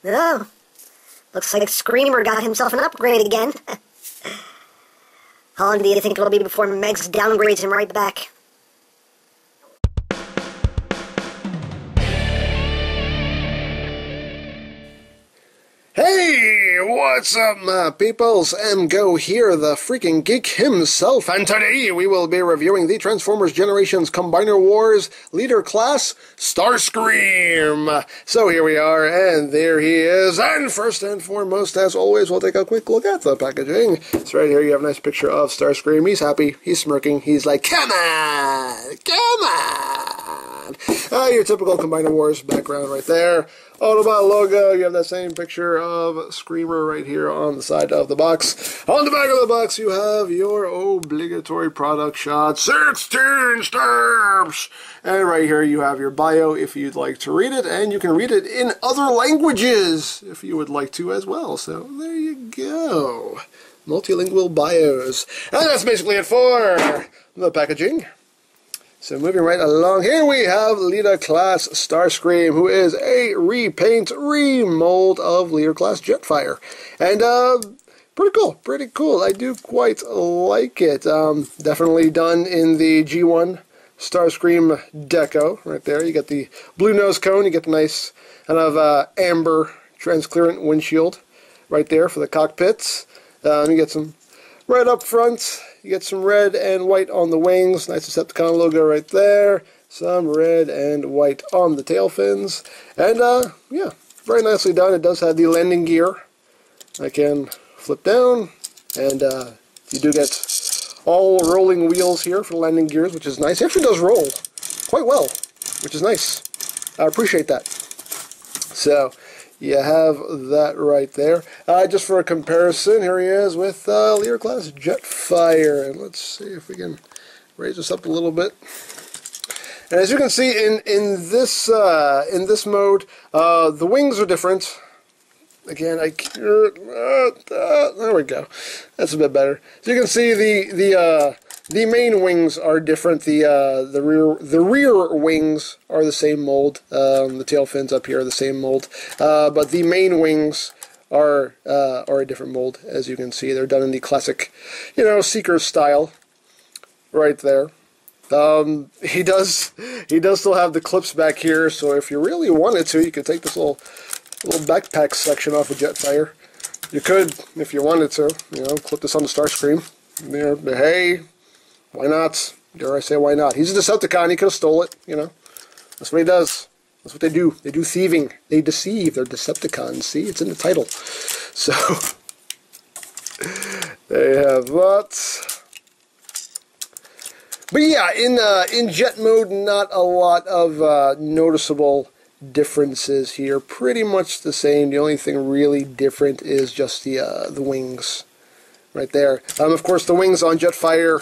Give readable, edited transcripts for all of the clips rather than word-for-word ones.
Oh, looks like Screamer got himself an upgrade again. How long do you think it'll be before Megs downgrades him right back? Hey, what's up, my peoples? EmGo here, the freaking geek himself, and today we will be reviewing the Transformers Generations Combiner Wars Leader Class, Starscream. So here we are, and there he is, and first and foremost, as always, we'll take a quick look at the packaging. So right here you have a nice picture of Starscream. He's happy, he's smirking, he's like, come on, come on! Your typical Combiner Wars background right there. Autobot logo, you have that same picture of Screamer right here on the side of the box. On the back of the box, you have your obligatory product shot, 16 steps! And right here, you have your bio if you'd like to read it, and you can read it in other languages if you would like to as well. So, there you go. Multilingual bios. And that's basically it for the packaging. So moving right along, here we have Leader Class Starscream, who is a repaint, remold of Leader Class Jetfire. And pretty cool. I do quite like it. Definitely done in the G1 Starscream deco right there. You get the blue nose cone, you get the nice kind of amber transparent windshield right there for the cockpits. You get some red up front. You get some red and white on the wings. Nice Decepticon logo right there. Some red and white on the tail fins. And, yeah, very nicely done. It does have the landing gear. I can flip down. And you do get all rolling wheels here for the landing gears, which is nice. It actually does roll quite well, which is nice. I appreciate that. So, you have that right there. Just for a comparison, here he is with Leader Class Jetfire. And let's see if we can raise this up a little bit. And as you can see in this mode, the wings are different. Again, there we go. That's a bit better. So you can see the main wings are different. The rear wings are the same mold. The tail fins up here are the same mold. But the main wings are a different mold, as you can see. They're done in the classic, Seeker style, right there. He does still have the clips back here. So if you really wanted to, you could take this little backpack section off of Jetfire. You could, if you wanted to, clip this on the Starscream. Hey. Why not? Dare I say why not? He's a Decepticon, he could have stole it, That's what he does. That's what they do. They do thieving. They deceive. They're Decepticons. See? It's in the title. So, they have that. But yeah, in jet mode, not a lot of noticeable differences here. Pretty much the same. The only thing really different is just the wings right there. Of course, the wings on Jetfire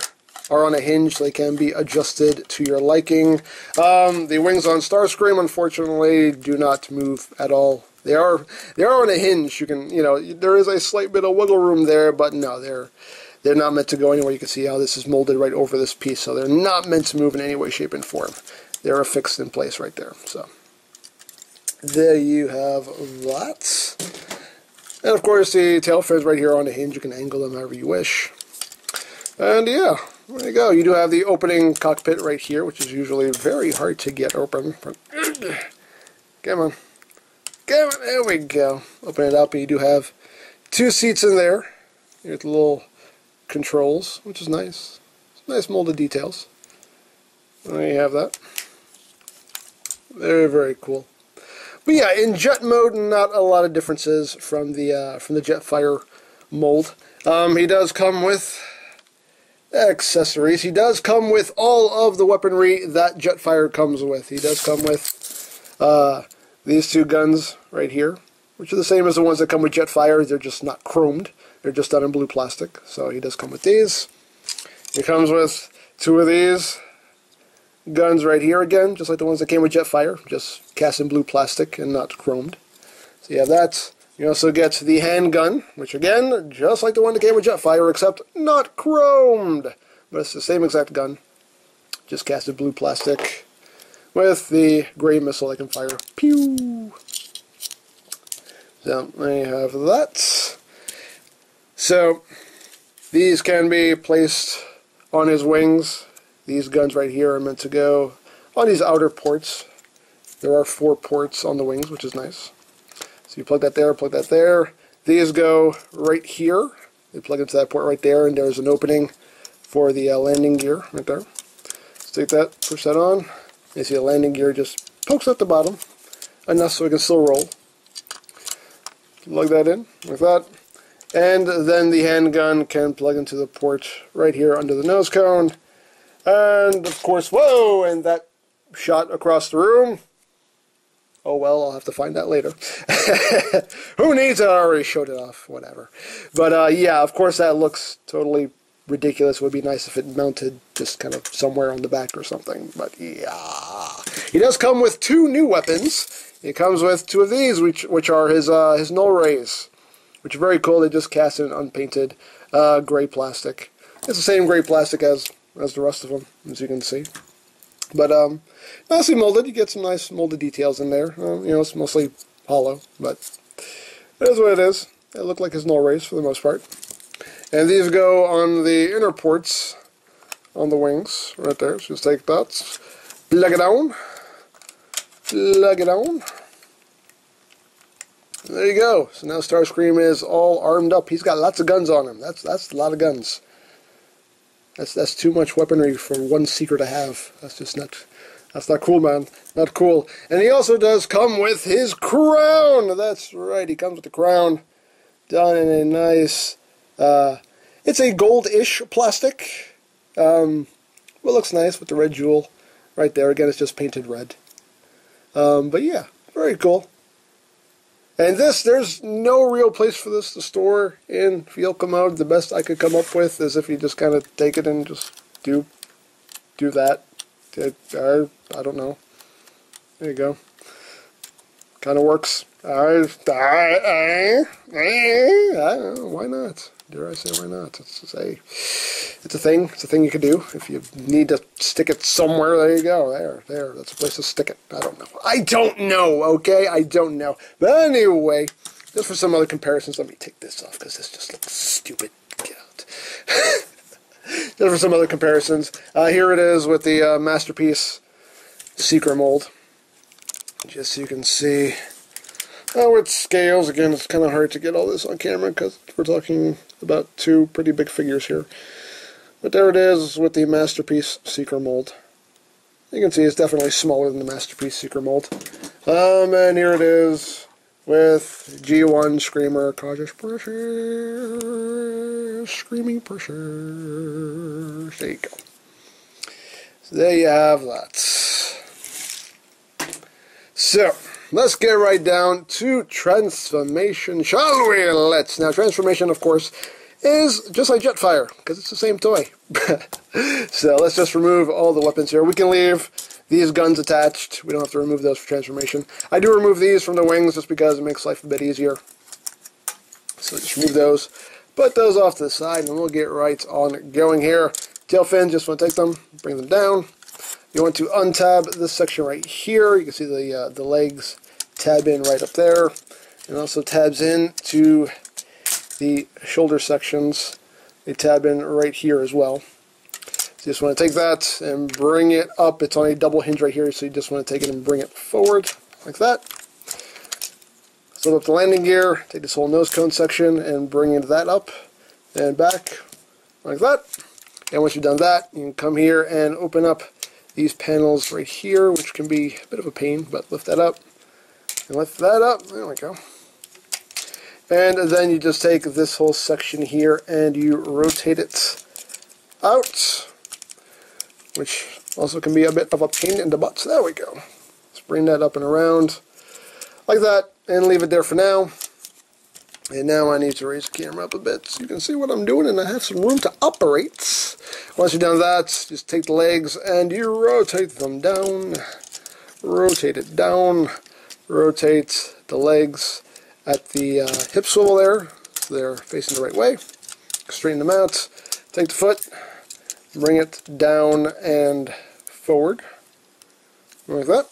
are on a hinge, so they can be adjusted to your liking. The wings on Starscream, unfortunately, do not move at all. They are on a hinge. You can, there is a slight bit of wiggle room there, but no, they're not meant to go anywhere. You can see how this is molded right over this piece, so they're not meant to move in any way, shape, and form. They're affixed in place right there. So there you have that. And of course, the tail fins right here on the hinge. You can angle them however you wish. And yeah. There you go. You do have the opening cockpit right here, which is usually very hard to get open. Come on. There we go. Open it up, and you do have 2 seats in there. You get the little controls, which is nice. Nice molded details. There you have that. Very, very cool. But yeah, in jet mode, not a lot of differences from the Jetfire mold. He does come with accessories. He does come with all of the weaponry that Jetfire comes with. He does come with these 2 guns right here, which are the same as the ones that come with Jetfire. They're just not chromed. They're just done in blue plastic. So he does come with these. He comes with 2 of these guns right here again, just like the ones that came with Jetfire, just cast in blue plastic and not chromed. So you have that. You also get the handgun, which again, just like the one that came with Jetfire, except not chromed. But it's the same exact gun, just cast in blue plastic, with the gray missile that can fire. Pew! So there you have that. So these can be placed on his wings. These guns right here are meant to go on these outer ports. There are 4 ports on the wings, which is nice. So you plug that there, plug that there. These go right here. They plug into that port right there, and there's an opening for the landing gear right there. Let's take that, push that on. You see the landing gear just pokes at the bottom, enough so it can still roll. Plug that in like that. And then the handgun can plug into the port right here under the nose cone. And of course, whoa, and that shot across the room. Oh well, I'll have to find that later. Who needs it? I already showed it off, whatever. But yeah, of course that looks totally ridiculous. It would be nice if it mounted just kind of somewhere on the back or something. But yeah. He does come with 2 new weapons. He comes with 2 of these, which are his null rays, which are very cool. They just cast in unpainted gray plastic. It's the same gray plastic as the rest of them, as you can see. But nicely molded. You get some nice molded details in there. You know, it's mostly hollow, but it is what it is. They look like his null rays for the most part. And these go on the inner ports on the wings, right there. So just take that, plug it on, plug it on. And there you go. So now Starscream is all armed up. He's got lots of guns on him. That's a lot of guns. That's too much weaponry for one seeker to have. That's not cool, man. Not cool. And he also does come with his crown. That's right. He comes with the crown done in a nice, it's a gold-ish plastic. Well, it looks nice with the red jewel right there. Again, it's just painted red. But yeah, very cool. And this, there's no real place for this to store in vehicle mode. The best I could come up with is if you just kind of take it and just do that. I don't know. There you go. Kind of works. I don't know, why not? Dare I say why not? It's a thing. It's a thing you could do. If you need to stick it somewhere, there you go. There. That's a place to stick it. I don't know, okay? I don't know. But anyway, just for some other comparisons, let me take this off because this just looks stupid. Get out. Just for some other comparisons, here it is with the Masterpiece Seeker mold. Just so you can see how it scales. Again, it's kind of hard to get all this on camera because we're talking about 2 pretty big figures here. But there it is with the Masterpiece Seeker mold. You can see it's definitely smaller than the Masterpiece Seeker mold. And here it is with G1 Screamer Cautious Pressure. Screaming Pressure. There you go. So there you have that. So, let's get right down to transformation, shall we? Now, transformation, of course, is just like Jetfire, because it's the same toy. So, let's just remove all the weapons here. We can leave these guns attached. We don't have to remove those for transformation. I do remove these from the wings just because it makes life a bit easier. So, just remove those. Put those off to the side, and we'll get right on going here. Tail fins, just want to take them, bring them down. You want to untab this section right here. You can see the legs tab in right up there. And also tabs in to the shoulder sections. They tab in right here as well. So you just want to take that and bring it up. It's on a double hinge right here, so you just want to take it and bring it forward like that. Slip up the landing gear, take this whole nose cone section and bring that up and back like that. And once you've done that, you can come here and open up these panels right here, which can be a bit of a pain, but lift that up and lift that up. There we go. And then you just take this whole section here and you rotate it out, which also can be a bit of a pain in the butt. So there we go. Let's bring that up and around like that and leave it there for now. And now I need to raise the camera up a bit so you can see what I'm doing and I have some room to operate. Once you're done with that, just take the legs and you rotate them down. Rotate it down. Rotate the legs at the hip swivel there, so they're facing the right way. Straighten them out. Take the foot, bring it down and forward. Like that.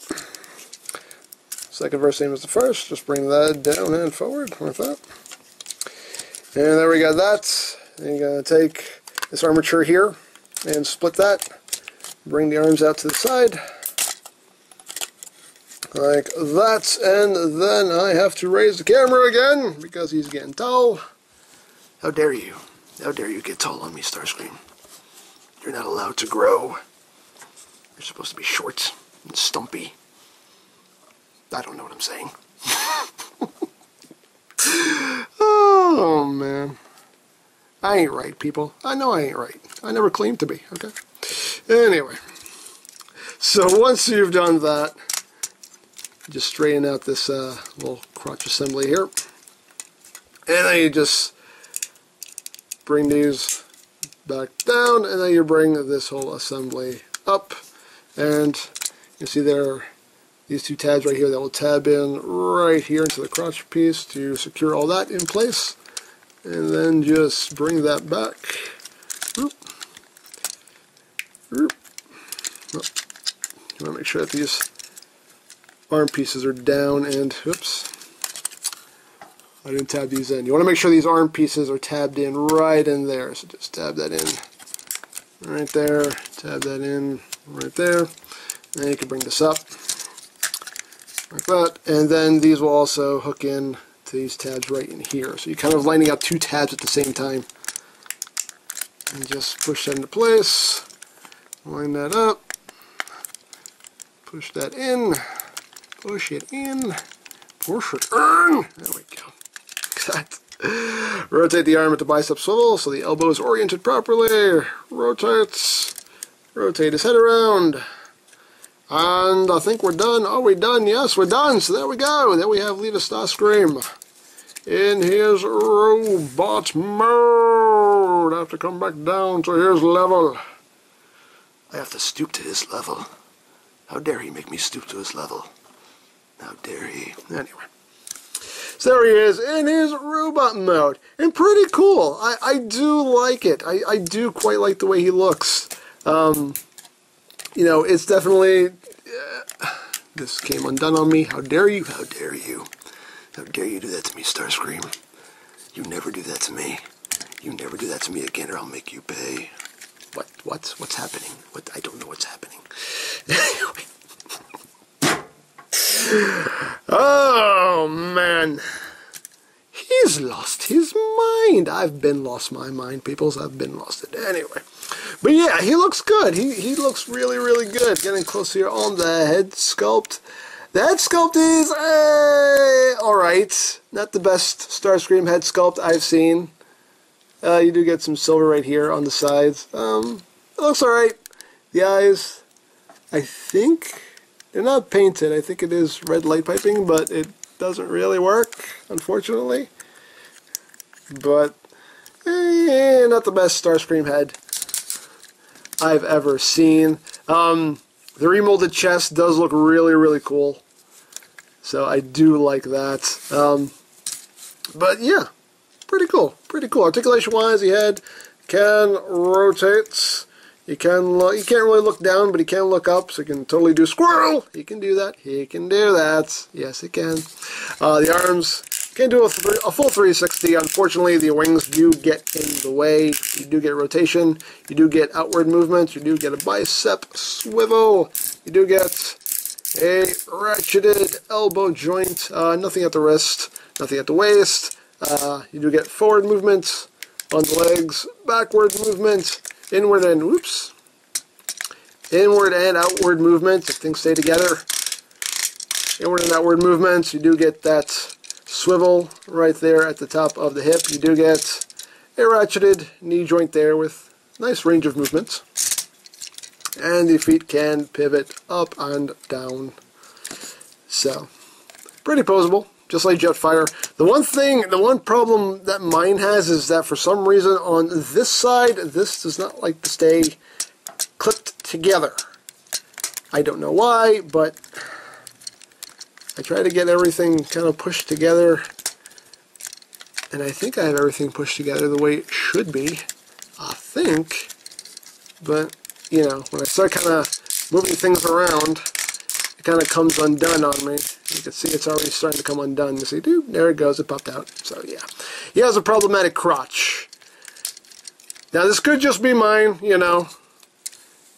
Second verse same as the first. Just bring that down and forward like that. And there we got that. And you're going to take this armature here and split that. Bring the arms out to the side. Like that. And then I have to raise the camera again because he's getting tall. How dare you? How dare you get tall on me, Starscream? You're not allowed to grow. You're supposed to be short and stumpy. I don't know what I'm saying. Oh, man. I ain't right, people. I know I ain't right. I never claimed to be, okay? Anyway. So once you've done that, just straighten out this little crotch assembly here. And then you just bring these back down, and then you bring this whole assembly up. And you see there are these two tabs right here that will tab in right here into the crotch piece to secure all that in place. And then just bring that back. Oop. Oop. Oh. You want to make sure that these arm pieces are down and, oops, I didn't tab these in. You want to make sure these arm pieces are tabbed in right in there. So just tab that in right there, tab that in right there. And then you can bring this up like that. And then these will also hook in to these tabs right in here. So you're kind of lining up two tabs at the same time. And just push that into place. Line that up. Push that in. Push it in. Push it in. There we go. That. Rotate the arm at the bicep swivel so the elbow is oriented properly. Rotates. Rotate his head around. And I think we're done. Are we done? Yes, we're done. So there we go. There we have Leader Starscream in his robot mode. I have to come back down to his level. I have to stoop to his level. How dare he make me stoop to his level? How dare he? Anyway. So there he is in his robot mode. And pretty cool. I do like it. I do quite like the way he looks. You know, it's definitely... this came undone on me. How dare you? How dare you? How dare you do that to me, Starscream? You never do that to me. You never do that to me again or I'll make you pay. What's happening? I don't know what's happening. Anyway. Oh, man. He's lost his mind. I've been lost my mind, peoples. I've been lost it. Anyway. But yeah, he looks good. He looks really, really good. Getting close here on the head sculpt. The head sculpt is alright. Not the best Starscream head sculpt I've seen. You do get some silver right here on the sides. It looks alright. The eyes, I think, they're not painted. I think it is red light piping, but it doesn't really work, unfortunately. But, not the best Starscream head I've ever seen. The remolded chest does look really, really cool. So I do like that. But yeah, pretty cool. Pretty cool. Articulation-wise, the head can rotate. You can't really look down, but he can look up, so he can totally do squirrel. He can do that. He can do that. Yes, he can. The arms can do a full 360. Unfortunately, the wings do get in the way. You do get rotation. You do get outward movement. You do get a bicep swivel. You do get a ratcheted elbow joint. Nothing at the wrist. Nothing at the waist. You do get forward movement on the legs. Backward movement. Inward and, whoops. Inward and outward movement. If things stay together. Inward and outward movements. You do get that swivel right there at the top of the hip. You do get a ratcheted knee joint there with nice range of movement. And the feet can pivot up and down. So, pretty posable, just like Jetfire. The one problem that mine has is that for some reason on this side, this does not like to stay clipped together. I don't know why, but I try to get everything kind of pushed together, and I think I have everything pushed together the way it should be. I think, but, you know, when I start kind of moving things around, it kind of comes undone on me. You can see it's already starting to come undone. You see, dude, there it goes, it popped out. So yeah, he has a problematic crotch. Now this could just be mine, you know.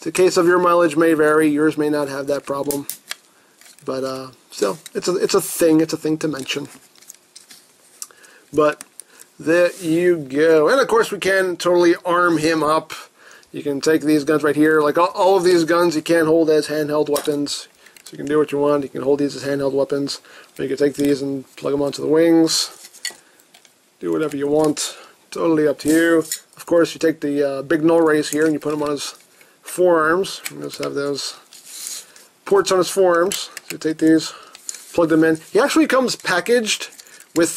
The case of your mileage may vary. Yours may not have that problem, but still, it's a thing. It's a thing to mention. But there you go. And of course, we can totally arm him up. You can take these guns right here. Like all of these guns, you can hold as handheld weapons. So you can do what you want. You can hold these as handheld weapons. Or you can take these and plug them onto the wings. Do whatever you want. Totally up to you. Of course, you take the big null rays here and you put them on his forearms. You just have those ports on his forearms. So you take these, plug them in. He actually comes packaged with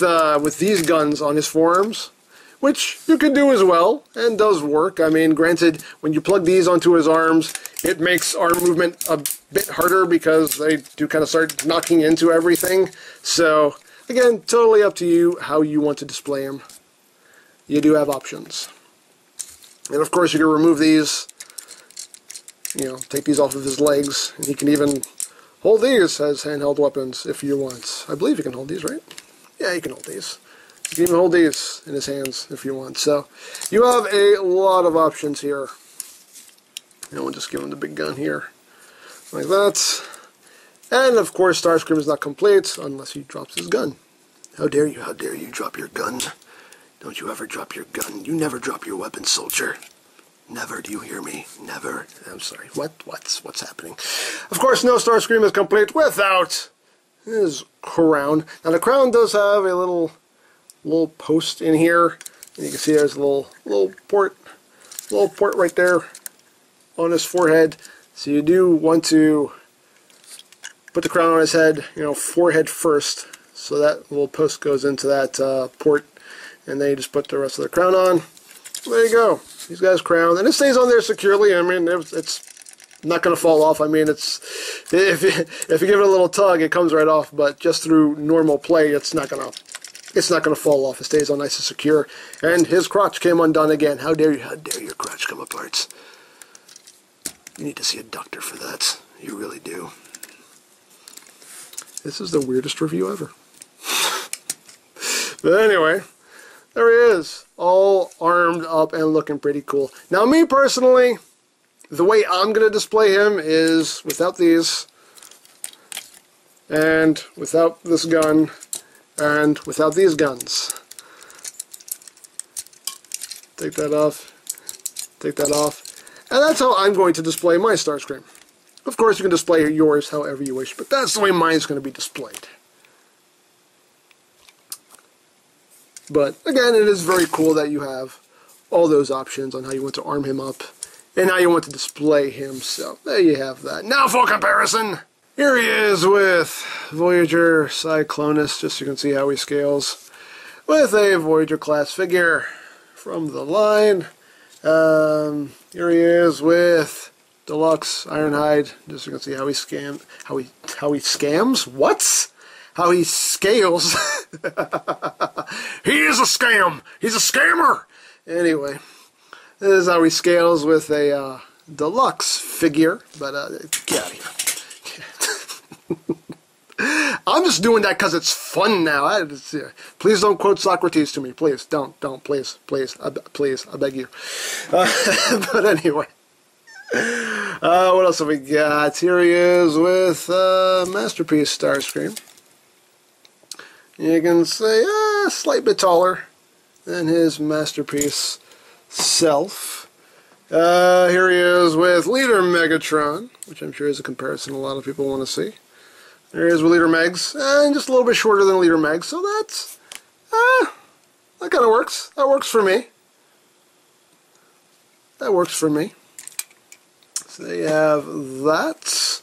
these guns on his forearms, which you could do as well, and does work. I mean, granted, when you plug these onto his arms, it makes arm movement a bit harder because they do kind of start knocking into everything. So, again, totally up to you how you want to display him. You do have options. And of course, you can remove these, you know, take these off of his legs, and he can even hold these as handheld weapons if you want. I believe you can hold these, right? Yeah, you can hold these. You can even hold these in his hands if you want. So, you have a lot of options here. And we'll just give him the big gun here. Like that. And, of course, Starscream is not complete unless he drops his gun. How dare you drop your gun? Don't you ever drop your gun. You never drop your weapon, soldier. Never, do you hear me? Never. I'm sorry. What's happening? Of course, no Starscream is complete without his crown. Now, the crown does have a little post in here. And you can see there's a little port right there on his forehead. So you do want to put the crown on his head, you know, forehead first. So that little post goes into that port. And then you just put the rest of the crown on. There you go. He's got his crown. And it stays on there securely. I mean, it's not going to fall off. I mean, if you give it a little tug, it comes right off. But just through normal play, it's not going to fall off. It stays on nice and secure. And his crotch came undone again. How dare your crotch come apart? You need to see a doctor for that. You really do. This is the weirdest review ever. But anyway, there he is, all armed up and looking pretty cool. Now, me personally, the way I'm going to display him is without these, and without this gun, and without these guns. Take that off, and that's how I'm going to display my Starscream. Of course, you can display yours however you wish, but that's the way mine's going to be displayed. But, again, it is very cool that you have all those options on how you want to arm him up and how you want to display him. So, there you have that. Now for comparison, here he is with Voyager Cyclonus, just so you can see how he scales, with a Voyager class figure from the line. Here he is with Deluxe Ironhide, just so you can see how he scams? What? How he scales. He is a scam. He's a scammer. Anyway, this is how he scales with a deluxe figure. But get out of here. I'm just doing that because it's fun now. Please don't quote Socrates to me. Please don't. Please. I beg you. But anyway. What else have we got? Here he is with Masterpiece Starscream. You can say a slight bit taller than his Masterpiece self. Here he is with Leader Megatron, which I'm sure is a comparison a lot of people want to see. There he is with Leader Megs, and just a little bit shorter than Leader Megs, so that's, that kind of works. That works for me. That works for me. So you have that.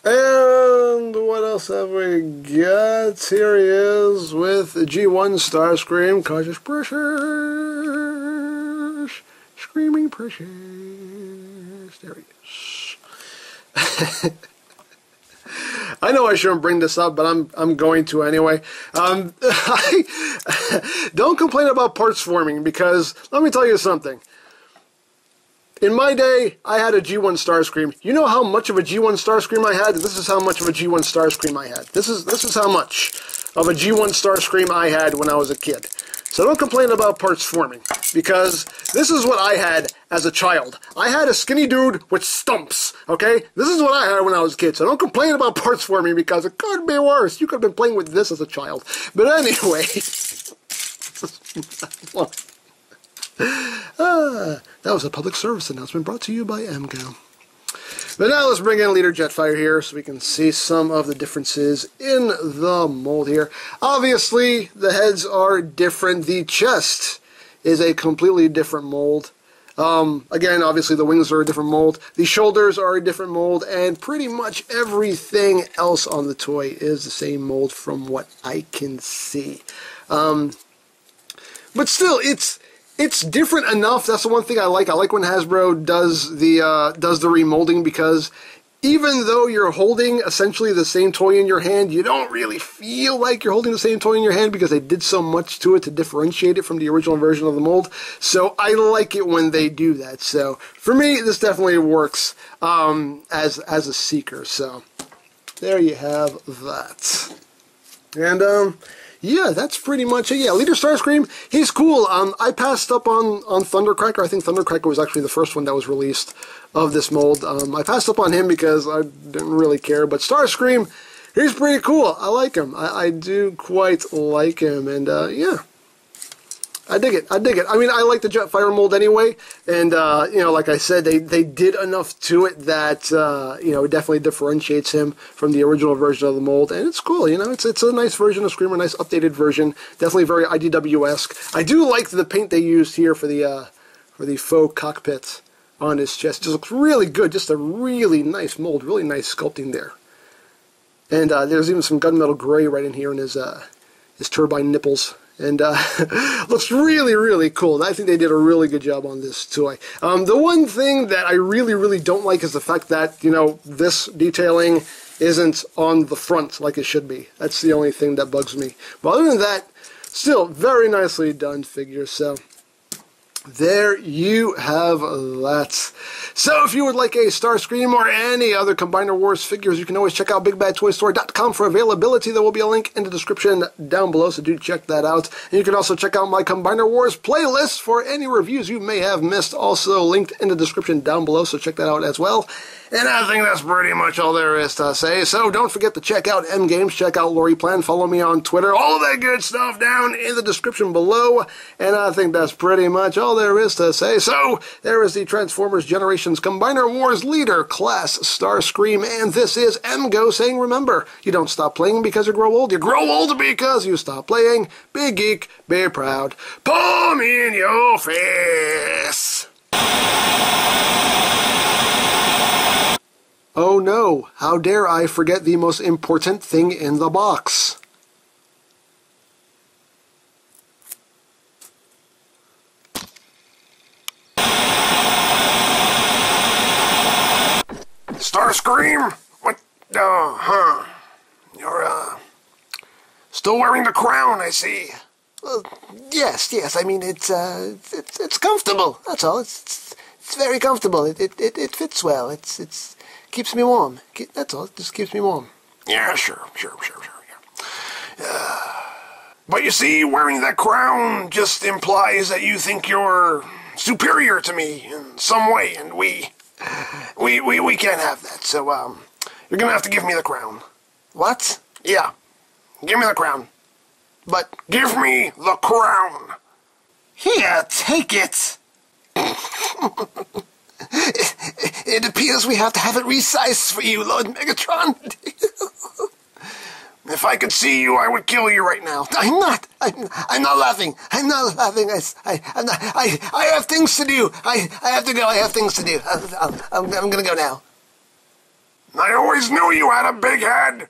And what else have we got? Here he is with G1 Starscream. Cautious pressures. Screaming pressures. There he is. I know I shouldn't bring this up, but I'm going to anyway. Don't complain about parts forming, because let me tell you something. In my day, I had a G1 Starscream. You know how much of a G1 Starscream I had? This is how much of a G1 Starscream I had. This is how much of a G1 Starscream I had when I was a kid. So don't complain about parts forming, because this is what I had as a child. I had a skinny dude with stumps, okay? This is what I had when I was a kid, so don't complain about parts forming, because it could be worse. You could have been playing with this as a child. But anyway... that was a public service announcement brought to you by EmGo. But now let's bring in Leader Jetfire here so we can see some of the differences in the mold here. Obviously, the heads are different. The chest is a completely different mold. Again, obviously the wings are a different mold. The shoulders are a different mold. And pretty much everything else on the toy is the same mold from what I can see. But still, it's different enough. That's the one thing I like. I like when Hasbro does the remolding, because even though you're holding essentially the same toy in your hand, you don't really feel like you're holding the same toy in your hand, because they did so much to it to differentiate it from the original version of the mold. So I like it when they do that. So for me, this definitely works as a seeker. So there you have that. And yeah, that's pretty much it. Yeah, Leader Starscream, he's cool. I passed up on Thundercracker. I think Thundercracker was actually the first one that was released of this mold. I passed up on him because I didn't really care. But Starscream, he's pretty cool. I like him. I do quite like him. And yeah, I dig it. I dig it. I mean, I like the Jetfire mold anyway. And, you know, like I said, they did enough to it that, you know, it definitely differentiates him from the original version of the mold. And it's cool, you know. It's a nice version of Screamer, a nice updated version. Definitely very IDW-esque. I do like the paint they used here for the faux cockpit on his chest. It just looks really good. Just a really nice mold. Really nice sculpting there. And there's even some gunmetal gray right in here in his turbine nipples. And looks really, really cool. I think they did a really good job on this toy. The one thing that I really, really don't like is the fact that, you know, this detailing isn't on the front like it should be. That's the only thing that bugs me. But other than that, still very nicely done figure. So there you have that. So if you would like a Starscream or any other Combiner Wars figures, you can always check out BigBadToyStore.com for availability. There will be a link in the description down below, so do check that out. And you can also check out my Combiner Wars playlist for any reviews you may have missed, also linked in the description down below, so check that out as well. And I think that's pretty much all there is to say. So don't forget to check out EmGames, check out LoriPlan, follow me on Twitter, all of that good stuff down in the description below. And I think that's pretty much all there is to say. So there is the Transformers Generations Combiner Wars Leader Class Starscream. And this is EmGo saying, remember, you don't stop playing because you grow old. You grow old because you stop playing. Be geek, be proud. Palm in your face. Oh no, how dare I forget the most important thing in the box. Starscream? What? You're, still wearing the crown, I see. Yes, I mean, it's comfortable, that's all. It's very comfortable. It fits well. It's keeps me warm. That's all. It just keeps me warm. Yeah, sure, yeah. But you see, wearing that crown just implies that you think you're superior to me in some way, and we can't have that. So, you're gonna have to give me the crown. What? Yeah. Give me the crown. But give me the crown. Here, take it. It appears we have to have it resized for you, Lord Megatron. If I could see you, I would kill you right now. I'm not laughing. I'm not laughing. I have things to do. I have to go. I have things to do. I'm gonna go now. I always knew you had a big head.